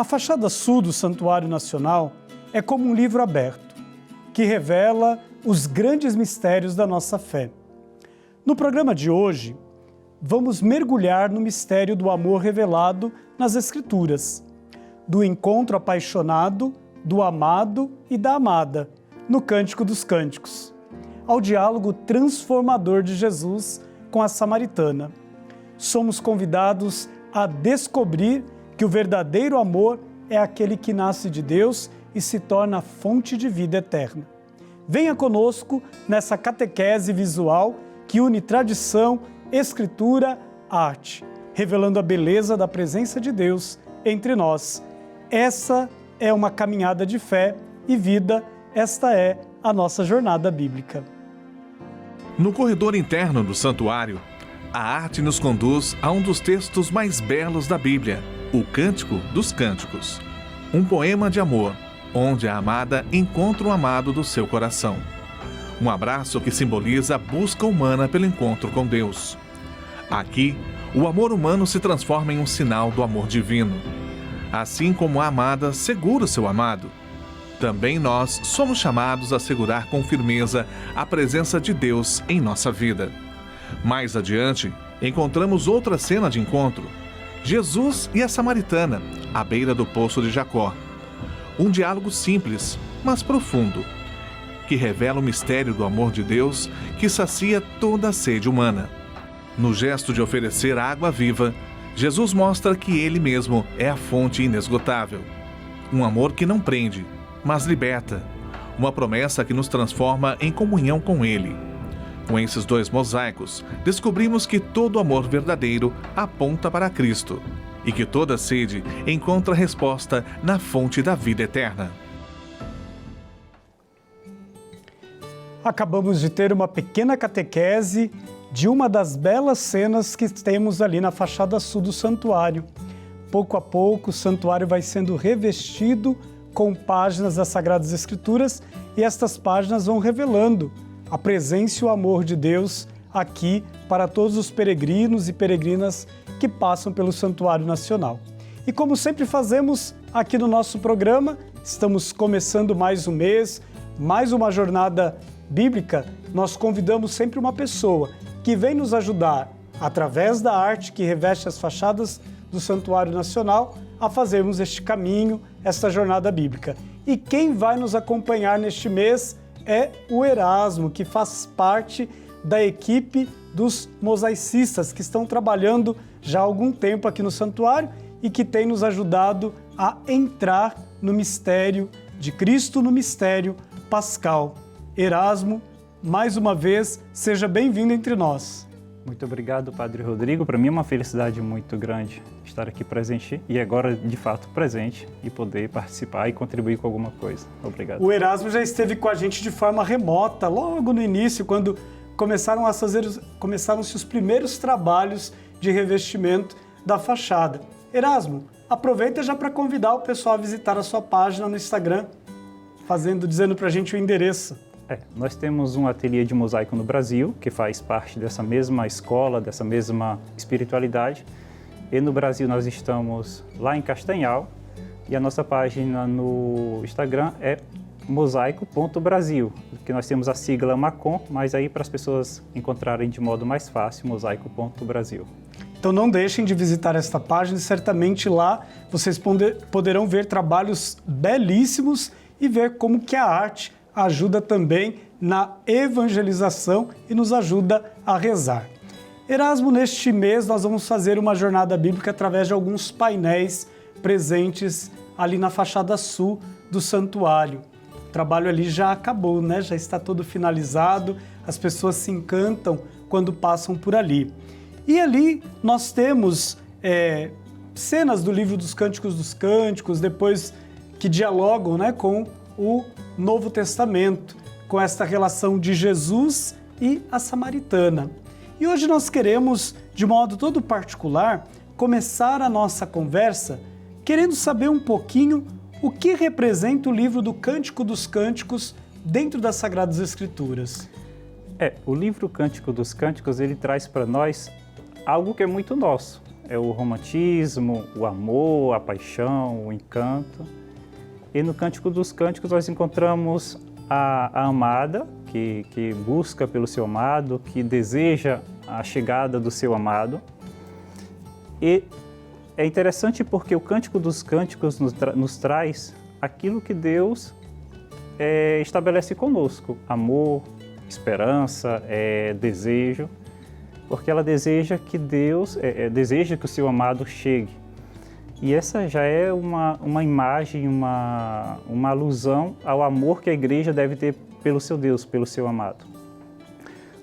A fachada sul do Santuário Nacional é como um livro aberto, que revela os grandes mistérios da nossa fé. No programa de hoje, vamos mergulhar no mistério do amor revelado nas Escrituras, do encontro apaixonado, do amado e da amada, no Cântico dos Cânticos, ao diálogo transformador de Jesus com a samaritana. Somos convidados a descobrir que o verdadeiro amor é aquele que nasce de Deus e se torna fonte de vida eterna. Venha conosco nessa catequese visual que une tradição, escritura, arte, revelando a beleza da presença de Deus entre nós. Essa é uma caminhada de fé e vida, esta é a nossa jornada bíblica. No corredor interno do santuário, a arte nos conduz a um dos textos mais belos da Bíblia, o Cântico dos Cânticos, um poema de amor, onde a amada encontra o amado do seu coração. Um abraço que simboliza a busca humana pelo encontro com Deus. Aqui, o amor humano se transforma em um sinal do amor divino. Assim como a amada segura o seu amado, também nós somos chamados a segurar com firmeza a presença de Deus em nossa vida. Mais adiante, encontramos outra cena de encontro: Jesus e a samaritana, à beira do poço de Jacó. Um diálogo simples, mas profundo, que revela o mistério do amor de Deus que sacia toda a sede humana. No gesto de oferecer a água viva, Jesus mostra que Ele mesmo é a fonte inesgotável. Um amor que não prende, mas liberta. Uma promessa que nos transforma em comunhão com Ele. Com esses dois mosaicos, descobrimos que todo amor verdadeiro aponta para Cristo e que toda sede encontra resposta na fonte da vida eterna. Acabamos de ter uma pequena catequese de uma das belas cenas que temos ali na fachada sul do santuário. Pouco a pouco, o santuário vai sendo revestido com páginas das Sagradas Escrituras e estas páginas vão revelando a presença e o amor de Deus aqui para todos os peregrinos e peregrinas que passam pelo Santuário Nacional. E como sempre fazemos aqui no nosso programa, estamos começando mais um mês, mais uma jornada bíblica. Nós convidamos sempre uma pessoa que vem nos ajudar, através da arte que reveste as fachadas do Santuário Nacional, a fazermos este caminho, esta jornada bíblica. E quem vai nos acompanhar neste mês é o Erasmo, que faz parte da equipe dos mosaicistas que estão trabalhando já há algum tempo aqui no santuário e que tem nos ajudado a entrar no mistério de Cristo, no mistério pascal. Erasmo, mais uma vez, seja bem-vindo entre nós. Muito obrigado, Padre Rodrigo. Para mim é uma felicidade muito grande estar aqui presente e agora, de fato, presente e poder participar e contribuir com alguma coisa. Obrigado. O Erasmo já esteve com a gente de forma remota, logo no início, quando começaram-se os primeiros trabalhos de revestimento da fachada. Erasmo, aproveita já para convidar o pessoal a visitar a sua página no Instagram, dizendo para a gente o endereço. Nós temos um ateliê de mosaico no Brasil, que faz parte dessa mesma escola, dessa mesma espiritualidade. E no Brasil nós estamos lá em Castanhal e a nossa página no Instagram é mosaico.brasil, que nós temos a sigla MACOM, mas aí para as pessoas encontrarem de modo mais fácil, mosaico.brasil. Então não deixem de visitar esta página e certamente lá vocês poderão ver trabalhos belíssimos e ver como que a arte ajuda também na evangelização e nos ajuda a rezar. Erasmo, neste mês nós vamos fazer uma jornada bíblica através de alguns painéis presentes ali na fachada sul do santuário. O trabalho ali já acabou, né? Já está todo finalizado, as pessoas se encantam quando passam por ali. E ali nós temos cenas do livro dos Cânticos, depois que dialogam, né, com o Novo Testamento, com esta relação de Jesus e a samaritana. E hoje nós queremos, de modo todo particular, começar a nossa conversa querendo saber um pouquinho o que representa o livro do Cântico dos Cânticos dentro das Sagradas Escrituras. O livro Cântico dos Cânticos, ele traz para nós algo que é muito nosso. é o romantismo, o amor, a paixão, o encanto. E no Cântico dos Cânticos nós encontramos a amada, que busca pelo seu amado, que deseja a chegada do seu amado. E é interessante porque o Cântico dos Cânticos nos traz aquilo que Deus estabelece conosco: amor, esperança, desejo, porque ela deseja que Deus deseja que o seu amado chegue. E essa já é uma imagem, uma alusão ao amor que a igreja deve ter pelo seu Deus, pelo seu amado.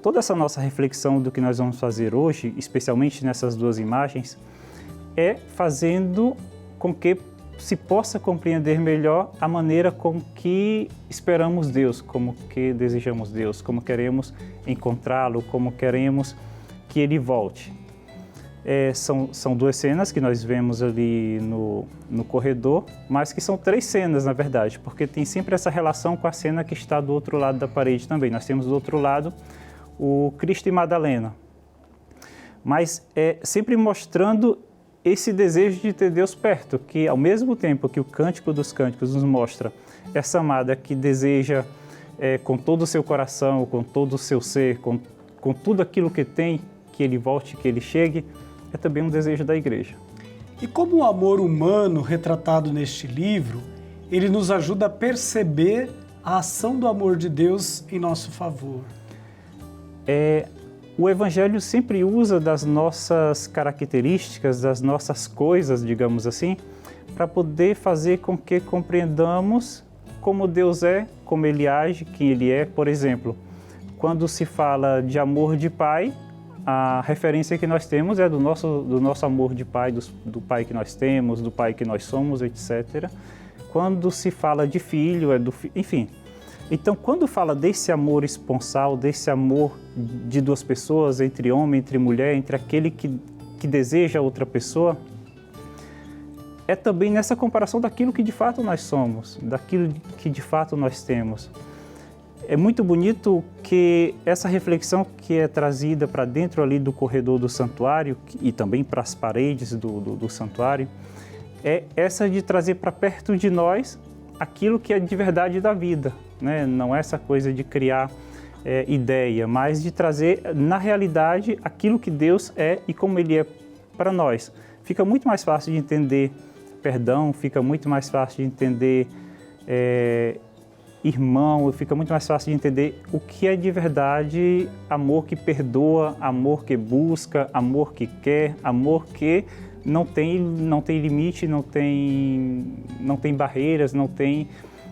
Toda essa nossa reflexão do que nós vamos fazer hoje, especialmente nessas duas imagens, é fazendo com que se possa compreender melhor a maneira com que esperamos Deus, como que desejamos Deus, como queremos encontrá-lo, como queremos que Ele volte. São duas cenas que nós vemos ali no corredor, mas que são três cenas, na verdade, porque tem sempre essa relação com a cena que está do outro lado da parede também. Nós temos do outro lado o Cristo e Madalena, mas sempre mostrando esse desejo de ter Deus perto, que ao mesmo tempo que o Cântico dos Cânticos nos mostra essa amada que deseja com todo o seu coração, com todo o seu ser, com tudo aquilo que tem, que Ele volte, que Ele chegue, é também um desejo da igreja. E como o amor humano retratado neste livro, ele nos ajuda a perceber a ação do amor de Deus em nosso favor. O Evangelho sempre usa das nossas características, das nossas coisas, digamos assim, para poder fazer com que compreendamos como Deus é, como Ele age, quem Ele é. Por exemplo, quando se fala de amor de pai, a referência que nós temos é do nosso amor de pai, do pai que nós temos, do pai que nós somos, etc. Quando se fala de filho, enfim. Então, quando fala desse amor esponsal, desse amor de duas pessoas, entre homem, entre mulher, entre aquele que deseja outra pessoa, é também nessa comparação daquilo que de fato nós somos, daquilo que de fato nós temos. É muito bonito que essa reflexão que é trazida para dentro ali do corredor do santuário e também para as paredes do santuário, é essa de trazer para perto de nós aquilo que é de verdade da vida, né? Não é essa coisa de criar ideia, mas de trazer na realidade aquilo que Deus é e como Ele é para nós. Fica muito mais fácil de entender perdão, fica muito mais fácil de entender irmão, fica muito mais fácil de entender o que é de verdade amor que perdoa, amor que busca, amor que quer, amor que não tem limite, não tem barreiras, não tem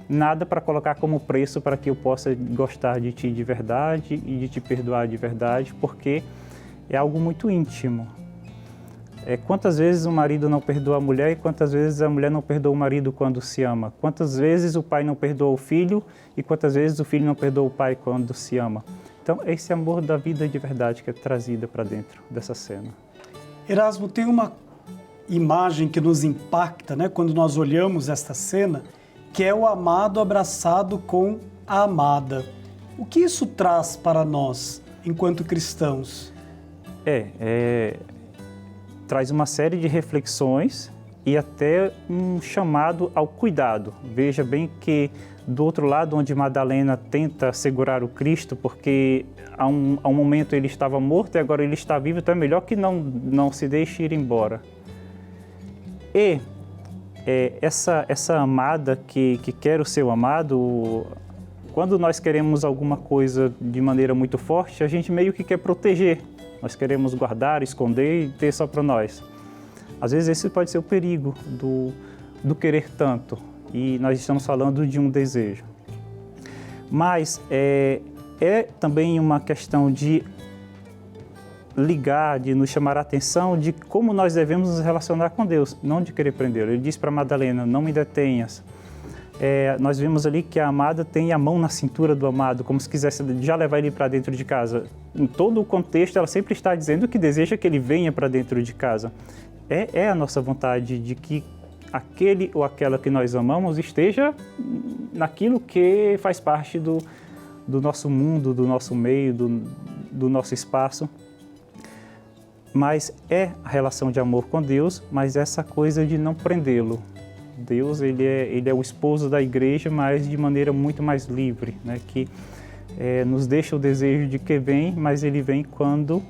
nada para colocar como preço para que eu possa gostar de ti de verdade e de te perdoar de verdade, porque é algo muito íntimo. Quantas vezes o marido não perdoa a mulher e quantas vezes a mulher não perdoa o marido quando se ama? Quantas vezes o pai não perdoa o filho e quantas vezes o filho não perdoa o pai quando se ama? Então, é esse amor da vida de verdade que é trazida para dentro dessa cena. Erasmo, tem uma imagem que nos impacta, né, quando nós olhamos esta cena, que é o amado abraçado com a amada. O que isso traz para nós, enquanto cristãos? Traz uma série de reflexões e até um chamado ao cuidado. Veja bem que do outro lado, onde Madalena tenta segurar o Cristo, porque há um momento ele estava morto e agora ele está vivo, então é melhor que não se deixe ir embora. E essa amada que quer o seu amado, quando nós queremos alguma coisa de maneira muito forte, a gente meio que quer proteger. Nós queremos guardar, esconder e ter só para nós. Às vezes esse pode ser o perigo do querer tanto. E nós estamos falando de um desejo. Mas é também uma questão de ligar, de nos chamar a atenção de como nós devemos nos relacionar com Deus, não de querer prender. Ele diz para Madalena, não me detenhas. Nós vemos ali que a amada tem a mão na cintura do amado, como se quisesse já levar ele para dentro de casa. Em todo o contexto, ela sempre está dizendo que deseja que ele venha para dentro de casa. É a nossa vontade de que aquele ou aquela que nós amamos esteja naquilo que faz parte do nosso mundo, do nosso meio, do nosso espaço. mas é a relação de amor com Deus, mas essa coisa de não prendê-lo. Deus, ele é o esposo da igreja, mas de maneira muito mais livre, né? Que nos deixa o desejo de que vem, mas ele vem quando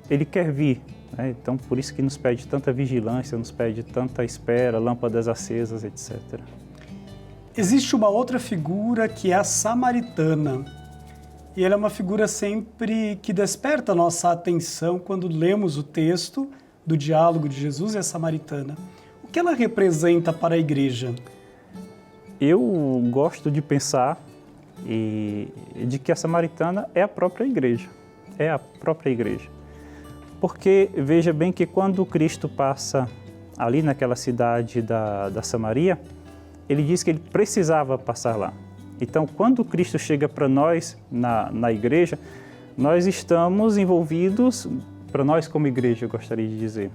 ele quer vir, né? Então, por isso que nos pede tanta vigilância, nos pede tanta espera, lâmpadas acesas, etc. Existe uma outra figura que é a samaritana. E ela é uma figura sempre que desperta a nossa atenção quando lemos o texto do diálogo de Jesus e a samaritana. O que ela representa para a igreja? Eu gosto de pensar de que a samaritana é a própria igreja. É a própria igreja. Porque veja bem que quando Cristo passa ali naquela cidade da Samaria, ele diz que ele precisava passar lá. Então, quando Cristo chega para nós na igreja, nós estamos envolvidos, para nós como igreja, eu gostaria de dizer,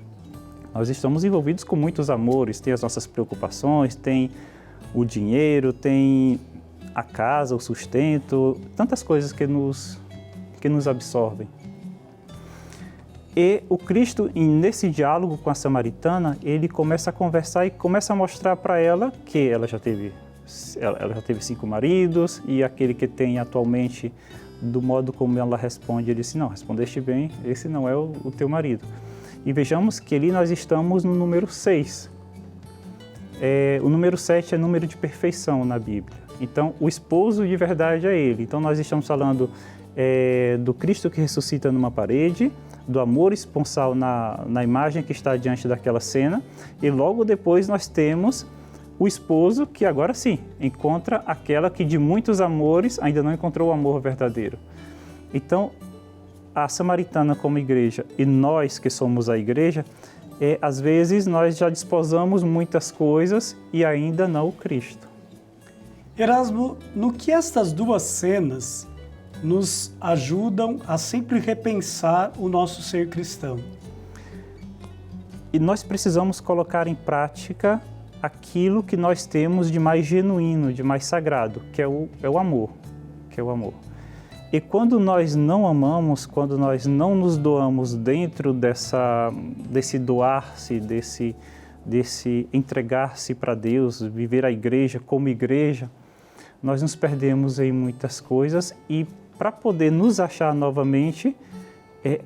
nós estamos envolvidos com muitos amores, tem as nossas preocupações, tem o dinheiro, tem a casa, o sustento, tantas coisas que nos absorvem. E o Cristo, nesse diálogo com a samaritana, ele começa a conversar e começa a mostrar para ela que ela já teve 5 maridos e aquele que tem atualmente, do modo como ela responde, ele disse, não, respondeste bem, esse não é o teu marido. E vejamos que ali nós estamos no número 6. O número 7 é número de perfeição na Bíblia. Então, o esposo de verdade é ele. Então, nós estamos falando do Cristo que ressuscita numa parede, do amor esponsal na imagem que está diante daquela cena, e logo depois nós temos o esposo que agora sim encontra aquela que de muitos amores ainda não encontrou o amor verdadeiro. Então, a samaritana como igreja e nós que somos a igreja, às vezes nós já desposamos muitas coisas e ainda não o Cristo. Erasmo, no que estas duas cenas nos ajudam a sempre repensar o nosso ser cristão? E nós precisamos colocar em prática aquilo que nós temos de mais genuíno, de mais sagrado, que é o amor, E quando nós não amamos, quando nós não nos doamos dentro desse doar-se, desse entregar-se para Deus, viver a igreja como igreja, nós nos perdemos em muitas coisas e para poder nos achar novamente,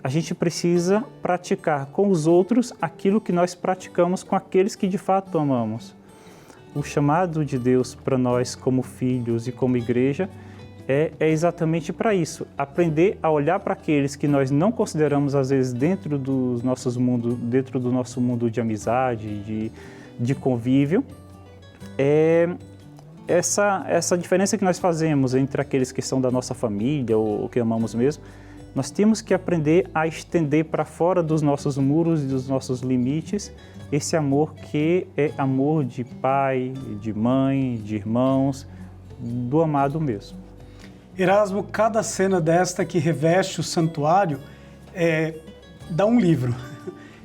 a gente precisa praticar com os outros aquilo que nós praticamos com aqueles que de fato amamos. O chamado de Deus para nós como filhos e como igreja é exatamente para isso, aprender a olhar para aqueles que nós não consideramos às vezes dentro do nosso mundo de amizade, de convívio, essa diferença que nós fazemos entre aqueles que são da nossa família ou que amamos mesmo, nós temos que aprender a estender para fora dos nossos muros e dos nossos limites esse amor que é amor de pai, de mãe, de irmãos, do amado mesmo. Erasmo, cada cena desta que reveste o santuário dá um livro.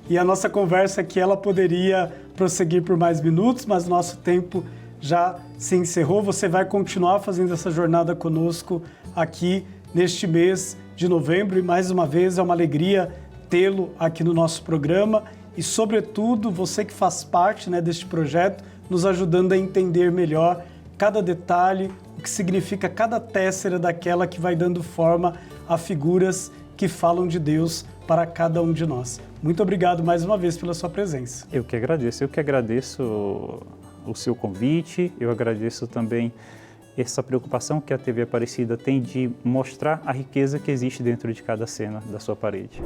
E a nossa conversa aqui ela poderia prosseguir por mais minutos, mas nosso tempo já se encerrou. Você vai continuar fazendo essa jornada conosco aqui neste mês de novembro e mais uma vez é uma alegria tê-lo aqui no nosso programa e, sobretudo, você que faz parte, deste projeto, nos ajudando a entender melhor cada detalhe, o que significa cada tessera daquela que vai dando forma a figuras que falam de Deus para cada um de nós. Muito obrigado mais uma vez pela sua presença. Eu que agradeço o seu convite, eu agradeço também essa preocupação que a TV Aparecida tem de mostrar a riqueza que existe dentro de cada cena da sua parede.